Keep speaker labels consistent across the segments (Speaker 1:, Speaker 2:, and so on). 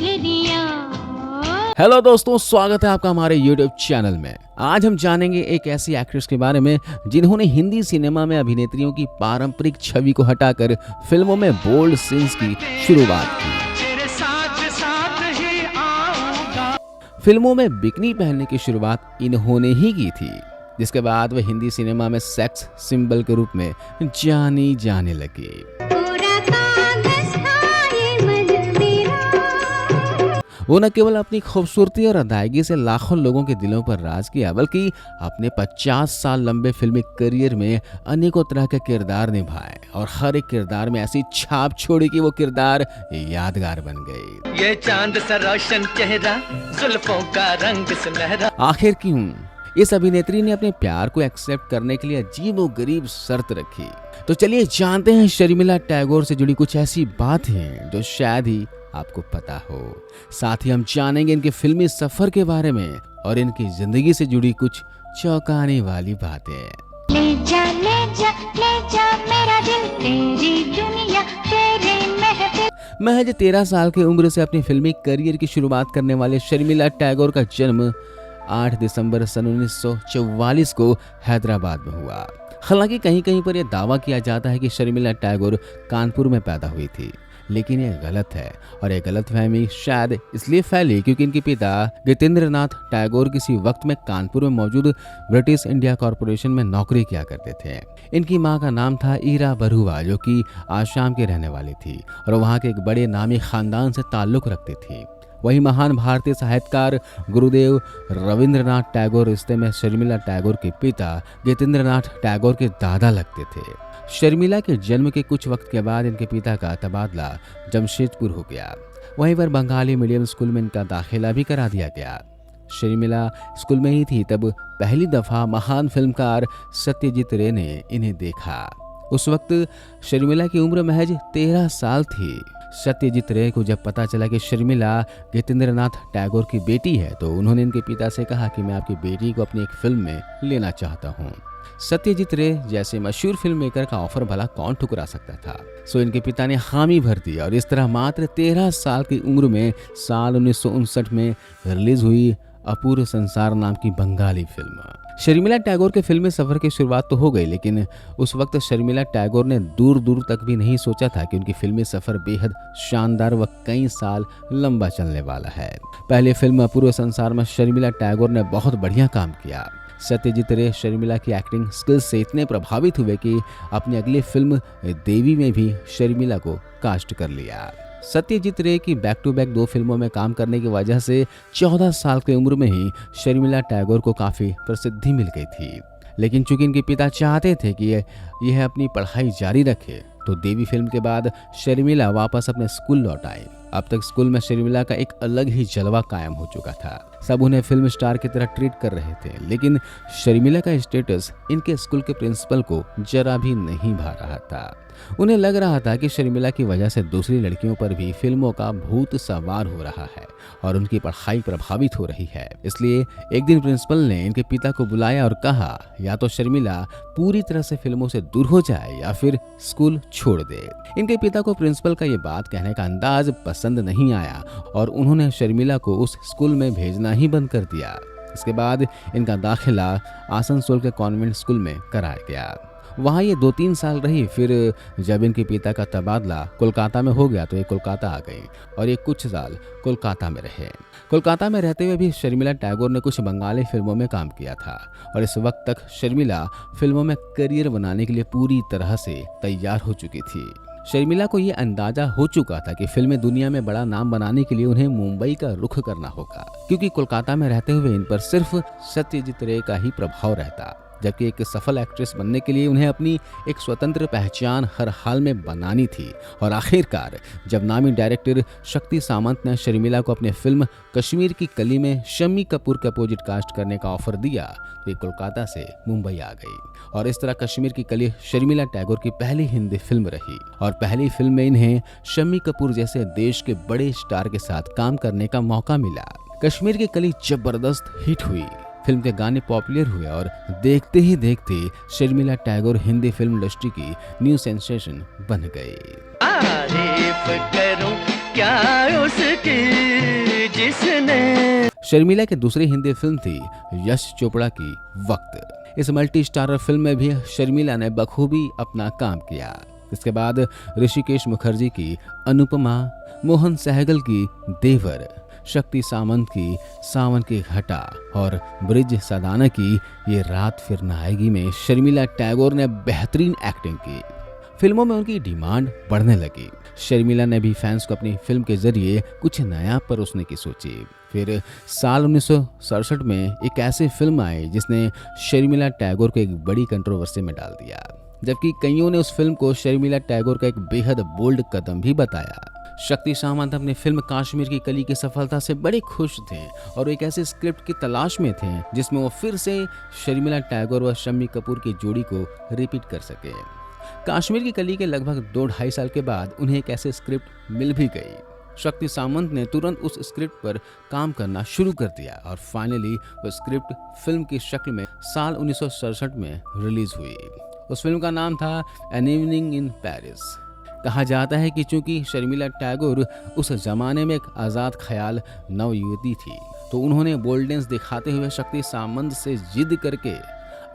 Speaker 1: बिखरिया।
Speaker 2: Hello दोस्तों, स्वागत है आपका हमारे YouTube चैनल में। आज हम जानेंगे एक ऐसी एक्ट्रेस के बारे में जिन्होंने हिंदी सिनेमा में अभिनेत्रियों की पारंपरिक छवि को हटाकर फिल्मों में बोल्ड सीन्स की शुरुआत की। फिल्मों में बिकनी पहनने की शुरुआत इन्होंने ही की थी, जिसके बाद वे हिंदी सिनेमा में सेक्स सिंबल के रूप में जानी जाने लगी। वो न केवल अपनी खूबसूरती और अदायगी से लाखों लोगों के दिलों पर राज किया, बल्कि अपने 50 साल लंबे फिल्मी करियर में अनेकों तरह के किरदार निभाए और हर एक किरदार में ऐसी छाप छोड़ी कि वो किरदार यादगार बन गए।
Speaker 3: ये चांद सा रोशन चेहरा, जुल्फों का रंग सुनहरा।
Speaker 2: आखिर क्यों इस अभिनेत्री ने अपने प्यार को एक्सेप्ट करने के लिए अजीबोगरीब शर्त रखी? तो चलिए जानते हैं शर्मिला टैगोर से जुड़ी कुछ ऐसी बातें जो शायद ही आपको पता हो। साथ ही हम जानेंगे इनके फिल्मी सफर के बारे में और इनकी जिंदगी से जुड़ी कुछ चौंकाने वाली बातें।
Speaker 1: ले जा मेरा दिल तेरी दुनिया तेरे महफिल।
Speaker 2: महज 13 साल की उम्र से अपनी फिल्मी करियर की शुरुआत करने वाले शर्मिला टैगोर का जन्म 8 दिसंबर सन 1944 को हैदराबाद में हुआ। हालांकि कहीं कहीं पर यह दावा किया जाता है कि शर्मिला टैगोर कानपुर में पैदा हुई थी, लेकिन यह गलत है। और यह गलतफहमी शायद इसलिए फैली क्योंकि इनके पिता गितेंद्रनाथ टैगोर किसी वक्त में कानपुर में मौजूद ब्रिटिश इंडिया कॉरपोरेशन में नौकरी किया करते थे। इनकी मां का नाम था ईरा बरुआ, जो कि आसाम की रहने वाली थी और वहां के एक बड़े नामी खानदान से ताल्लुक रखती थी। वही महान भारतीय साहित्यकार गुरुदेव रविंद्रनाथ टैगोर रिश्ते में शर्मिला टैगोर के पिता गितेंद्रनाथ टैगोर के दादा लगते थे। शर्मिला के जन्म के कुछ वक्त के बाद इनके पिता का तबादला जमशेदपुर हो गया। वहीं पर बंगाली मीडियम स्कूल में इनका दाखिला भी करा दिया गया। शर्मिला स्कूल में ही थी तब पहली दफा महान फिल्मकार सत्यजीत रे ने इन्हें देखा। उस वक्त शर्मिला की उम्र महज 13 साल थी। सत्यजीत रे को जब पता चला कि शर्मिला गितेंद्रनाथ टैगोर की बेटी है, तो उन्होंने इनके पिता से कहा कि मैं आपकी बेटी को अपनी एक फिल्म में लेना चाहता हूँ। सत्यजीत रे जैसे मशहूर फिल्म मेकर का ऑफर भला कौन ठुकरा सकता था। सो इनके पिता ने हामी भर दी और इस तरह मात्र 13 साल की उम्र में साल 1959 में रिलीज हुई अपूर्व संसार नाम की बंगाली फिल्म। शर्मिला टैगोर के फिल्मी सफर की शुरुआत तो हो गई, लेकिन उस वक्त शर्मिला टैगोर ने दूर दूर तक भी नहीं सोचा था कि उनकी फिल्मी सफर बेहद शानदार व कई साल लंबा चलने वाला है। पहली फिल्म अपूर्व संसार में शर्मिला टैगोर ने बहुत बढ़िया काम किया। सत्यजीत रे शर्मिला की एक्टिंग स्किल्स से इतने प्रभावित हुए कि अपनी अगली फिल्म देवी में भी शर्मिला को कास्ट कर लिया। सत्यजीत रे की बैक टू बैक 2 फिल्मों में काम करने की वजह से 14 साल की उम्र में ही शर्मिला टैगोर को काफी प्रसिद्धि मिल गई थी। लेकिन चूंकि इनके पिता चाहते थे कि यह अपनी पढ़ाई जारी रखे, तो देवी फिल्म के बाद शर्मिला वापस अपने स्कूल लौट आई। अब तक स्कूल में शर्मिला का एक अलग ही जलवा कायम हो चुका था। सब उन्हें फिल्म स्टार की तरह ट्रीट कर रहे थे, लेकिन शर्मिला का स्टेटस इनके स्कूल के प्रिंसिपल को जरा भी नहीं भा रहा था। उन्हें लग रहा था कि शर्मिला की वजह से दूसरी लड़कियों पर भी फिल्मों का भूत सवार हो रहा है और उनकी पढ़ाई प्रभावित हो रही है। इसलिए एक दिन प्रिंसिपल ने इनके पिता को बुलाया और कहा, या तो शर्मिला पूरी तरह से फिल्मों से दूर हो जाए या फिर स्कूल छोड़ दे। इनके पिता को प्रिंसिपल का ये बात कहने का अंदाज पसंद नहीं आया और उन्होंने शर्मिला को उस स्कूल में भेजना ही बंद कर दिया। इसके बाद इनका दाखिला आसनसोल के कॉन्वेंट स्कूल में कराया गया। वहाँ ये 2-3 साल रही। फिर जब इनके पिता का तबादला कोलकाता में हो गया तो ये कोलकाता आ गई और ये कुछ साल कोलकाता में रहे। कोलकाता में रहते हुए भी शर्मिला टैगोर ने कुछ बंगाली फिल्मों में काम किया था और इस वक्त तक शर्मिला फिल्मों में करियर बनाने के लिए पूरी तरह से तैयार हो चुकी थी। शर्मिला को ये अंदाजा हो चुका था कि फिल्मी दुनिया में बड़ा नाम बनाने के लिए उन्हें मुंबई का रुख करना होगा, क्योंकि कोलकाता में रहते हुए इन पर सिर्फ सत्यजीत रे का ही प्रभाव रहता। जबकि एक सफल एक्ट्रेस बनने के लिए उन्हें अपनी एक स्वतंत्र पहचान हर हाल में बनानी थी। और आखिरकार जब नामी डायरेक्टर शक्ति सामंत ने शर्मिला को अपने फिल्म कश्मीर की कली में शम्मी कपूर के अपोजिट कास्ट करने का ऑफर दिया तो ये कोलकाता से मुंबई आ गई। और इस तरह कश्मीर की कली शर्मिला टैगोर की पहली हिंदी फिल्म रही और पहली फिल्म में इन्हें शम्मी कपूर जैसे देश के बड़े स्टार के साथ काम करने का मौका मिला। कश्मीर की कली जबरदस्त हिट हुई, फिल्म के गाने पॉपुलर हुए और देखते ही देखते शर्मिला टैगोर हिंदी फिल्म इंडस्ट्री की न्यू सेंसेशन बन गई।
Speaker 3: तारीफ करूं क्या उसकी जिसने।
Speaker 2: शर्मिला की दूसरी हिंदी फिल्म थी यश चोपड़ा की वक्त। इस मल्टी स्टारर फिल्म में भी शर्मिला ने बखूबी अपना काम किया। इसके बाद ऋषिकेश मुखर्जी की अनुपमा, मोहन सहगल की देवर, शक्ति सामंत की सावन की घटा और ब्रिज सदाना की ये रात फिर न आएगी में शर्मिला टैगोर ने बेहतरीन एक्टिंग की। फिल्मों में उनकी डिमांड बढ़ने लगी। शर्मिला ने भी फैंस को अपनी फिल्म के जरिए कुछ नया परोसने की सोची। फिर साल 1967 में एक ऐसी फिल्म आई जिसने शर्मिला टैगोर को एक बड़ी कंट्रोवर्सी में डाल दिया, जबकि कईयों ने उस फिल्म को शर्मिला टैगोर का एक बेहद बोल्ड कदम भी बताया। शक्ति सामंत अपनी फिल्म कश्मीर की कली की सफलता से बड़े खुश थे और एक ऐसे स्क्रिप्ट की तलाश में थे जिसमें वो फिर से शर्मिला टैगोर व शम्मी कपूर की जोड़ी को रिपीट कर सके। कश्मीर की कली के लगभग 2-2.5 साल के बाद उन्हें एक ऐसे स्क्रिप्ट मिल भी गई। शक्ति सामंत ने तुरंत उस स्क्रिप्ट पर काम करना शुरू कर दिया और फाइनली वो स्क्रिप्ट फिल्म की शक्ल में साल 1967 में रिलीज हुई। उस फिल्म का नाम था एन इवनिंग इन पेरिस। कहा जाता है कि चूंकि शर्मिला टैगोर उस जमाने में एक आज़ाद ख्याल नवयुवती थी, तो उन्होंने बोल्डेंस दिखाते हुए शक्ति सामंत से जिद करके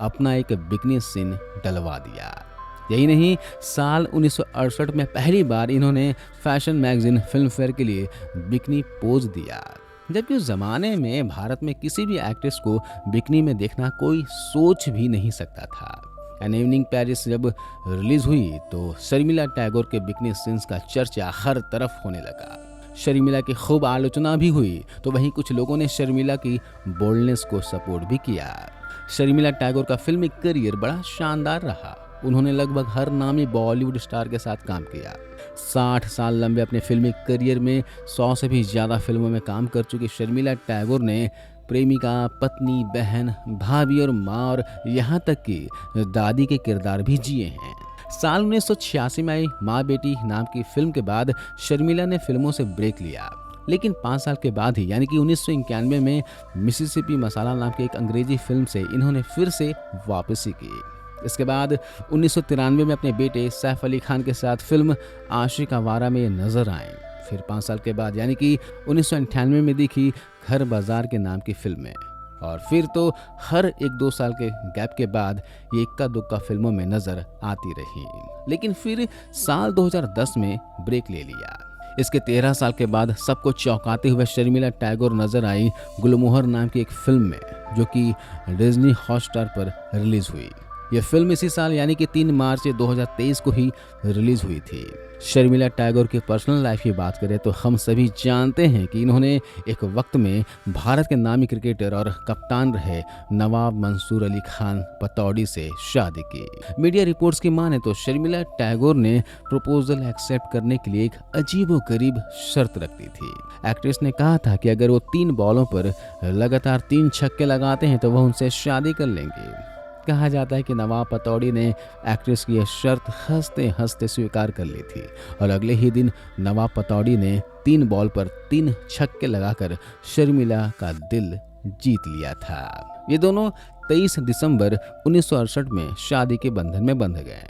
Speaker 2: अपना एक बिकनी सीन डलवा दिया। यही नहीं, साल 1968 में पहली बार इन्होंने फैशन मैगजीन फिल्म फेयर के लिए बिकनी पोज दिया, जबकि उस जमाने में भारत में किसी भी एक्ट्रेस को बिकनी में देखना कोई सोच भी नहीं सकता था। एन इवनिंग पेरिस जब रिलीज हुई तो शर्मिला टैगोर के बिकनी सीन्स का चर्चा हर तरफ होने लगा। शर्मिला की खूब आलोचना भी हुई, तो वहीं कुछ लोगों ने शर्मिला की बोल्डनेस को सपोर्ट भी किया। शर्मिला टैगोर का फिल्मी करियर बड़ा शानदार रहा। उन्होंने लगभग हर नामी बॉलीवुड स्टार के साथ काम किया। 60 साल लंबे अपने फिल्मी करियर में 100 से भी ज़्यादा फिल्मों में काम कर चुकी शर्मिला टैगोर ने प्रेमिका, पत्नी, बहन, भाभी और माँ और यहाँ तक कि दादी के किरदार भी जिए हैं। साल 1986 में आई माँ बेटी नाम की फिल्म के बाद शर्मिला ने फिल्मों से ब्रेक लिया, लेकिन 5 साल के बाद ही यानी कि 1991 में मिसिसिपी मसाला नाम की एक अंग्रेजी फिल्म से इन्होंने फिर से वापसी की। इसके बाद 1993 में अपने बेटे सैफ अली खान के साथ फिल्म आशिक आवारा में नजर आए। फिर 5 साल के बाद यानी कि 1998 में दिखी घर बाजार के नाम की फिल्म में, और फिर तो हर 1-2 साल के गैप के बाद ये इक्का दुक्का फिल्मों में नजर आती रही, लेकिन फिर साल 2010 में ब्रेक ले लिया। इसके 13 साल के बाद सबको चौंकाते हुए शर्मिला टैगोर नजर आई गुलमोहर नाम की एक फिल्म में, जो कि डिज्नी हॉटस्टार पर रिलीज हुई। यह फिल्म इसी साल यानी कि 3 मार्च 2023 को ही रिलीज हुई थी। शर्मिला टैगोर की पर्सनल लाइफ की बात करें तो हम सभी जानते हैं कि इन्होंने एक वक्त में भारत के नामी क्रिकेटर और कप्तान रहे नवाब मंसूर अली खान पतौड़ी से शादी की। मीडिया रिपोर्ट्स की माने तो शर्मिला टैगोर ने प्रपोजल एक्सेप्ट करने के लिए एक अजीबोगरीब शर्त रख दी थी। एक्ट्रेस ने कहा था कि अगर वो 3 बॉलों पर लगातार 3 छक्के लगाते हैं तो वह उनसे शादी कर लेंगे। कहा जाता है कि नवाब पतौड़ी ने एक्ट्रेस की यह शर्त हंसते हंसते स्वीकार कर ली थी और अगले ही दिन नवाब पतौड़ी ने 3 बॉल पर 3 छक्के लगाकर शर्मिला का दिल जीत लिया था। ये दोनों 23 दिसंबर 1968 में शादी के बंधन में बंध गए।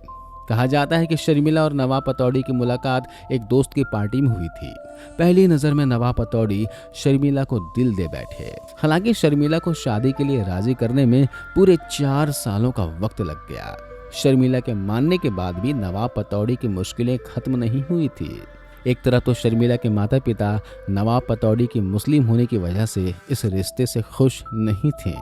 Speaker 2: कहा जाता है कि शर्मिला और नवाब पतौड़ी की मुलाकात एक दोस्त की पार्टी में हुई थी। पहली नजर में नवाब पतौड़ी शर्मिला को दिल दे बैठे। हालांकि शर्मिला को शादी के लिए राजी करने में पूरे 4 सालों का वक्त लग गया। शर्मिला के मानने के बाद भी नवाब पतौड़ी की मुश्किलें खत्म नहीं हुई थी। एक तरफ तो शर्मिला के माता पिता नवाब पतौड़ी की मुस्लिम होने की वजह से इस रिश्ते से खुश नहीं थे,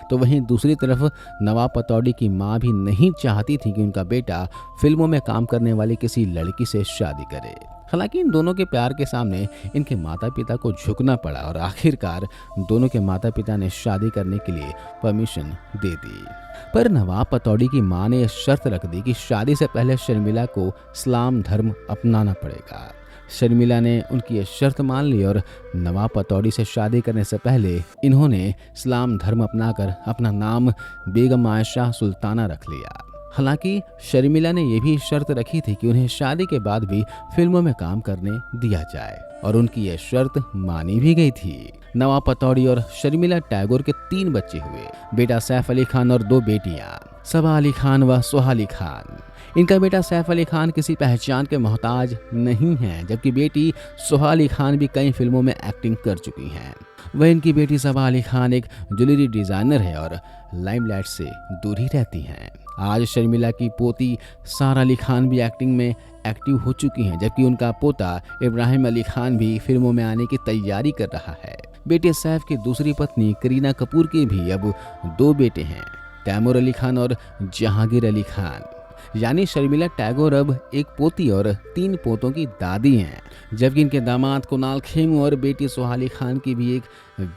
Speaker 2: तो वहीं दूसरी तरफ नवाब पतौड़ी की मां भी नहीं चाहती थी कि उनका बेटा फिल्मों में काम करने वाली किसी लड़की से शादी करे। हालांकि इन दोनों के प्यार के सामने इनके माता पिता को झुकना पड़ा और आखिरकार दोनों के माता पिता ने शादी करने के लिए परमिशन दे दी। पर नवाब पतौड़ी की मां ने यह शर्त रख दी कि शादी से पहले शर्मिला को इस्लाम धर्म अपनाना पड़ेगा। शर्मिला ने उनकी यह शर्त मान ली और नवाब पतौड़ी से शादी करने से पहले इन्होंने इस्लाम धर्म अपनाकर अपना नाम बेगम आयशा सुल्ताना रख लिया। हालांकि शर्मिला ने यह भी शर्त रखी थी कि उन्हें शादी के बाद भी फिल्मों में काम करने दिया जाए, और उनकी यह शर्त मानी भी गई थी। नवाब पतौड़ी और शर्मिला टैगोर के 3 बच्चे हुए, बेटा सैफ अली खान और 2 बेटियां सबा अली खान व सुहा अली खान। इनका बेटा सैफ अली खान किसी पहचान के मोहताज नहीं है, जबकि बेटी सुहा अली खान भी कई फिल्मों में एक्टिंग कर चुकी हैं। वह इनकी बेटी सबा अली खान एक ज्वेलरी डिजाइनर है और लाइमलाइट से दूर ही रहती हैं। आज शर्मिला की पोती सारा अली खान भी एक्टिंग में एक्टिव हो चुकी हैं, जबकि उनका पोता इब्राहिम अली खान भी फिल्मों में आने की तैयारी कर रहा है। बेटे सैफ की दूसरी पत्नी करीना कपूर के भी अब 2 बेटे हैं, तैमूर अली खान और जहांगीर अली खान। यानी शर्मिला टैगोर अब एक पोती और 3 पोतों की दादी हैं, जबकि इनके दामाद कुणाल खेमू और बेटी सुहा अली खान की भी एक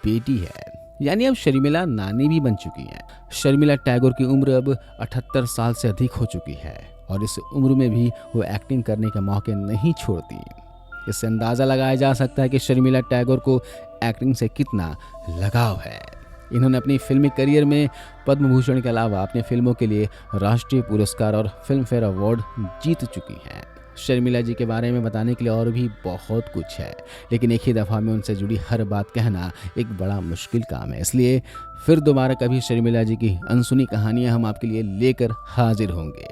Speaker 2: बेटी है। यानी अब शर्मिला नानी भी बन चुकी हैं। शर्मिला टैगोर की उम्र अब 78 साल से अधिक हो चुकी है और इस उम्र में भी वो एक्टिंग करने के मौके नहीं छोड़ती। इससे अंदाज़ा लगाया जा सकता है कि शर्मिला टैगोर को एक्टिंग से कितना लगाव है। इन्होंने अपनी फिल्मी करियर में पद्म भूषण के अलावा अपने फिल्मों के लिए राष्ट्रीय पुरस्कार और फिल्म फेयर अवार्ड जीत चुकी हैं। शर्मिला जी के बारे में बताने के लिए और भी बहुत कुछ है, लेकिन एक ही दफ़ा में उनसे जुड़ी हर बात कहना एक बड़ा मुश्किल काम है। इसलिए फिर दोबारा कभी शर्मिला जी की अनसुनी कहानियां हम आपके लिए लेकर हाजिर होंगे।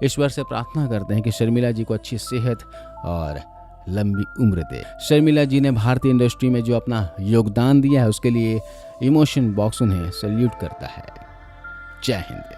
Speaker 2: ईश्वर से प्रार्थना करते हैं कि शर्मिला जी को अच्छी सेहत और लंबी उम्र दे। शर्मिला जी ने भारतीय इंडस्ट्री में जो अपना योगदान दिया है उसके लिए इमोशन बॉक्स उन्हें सैल्यूट करता है। जय हिंद।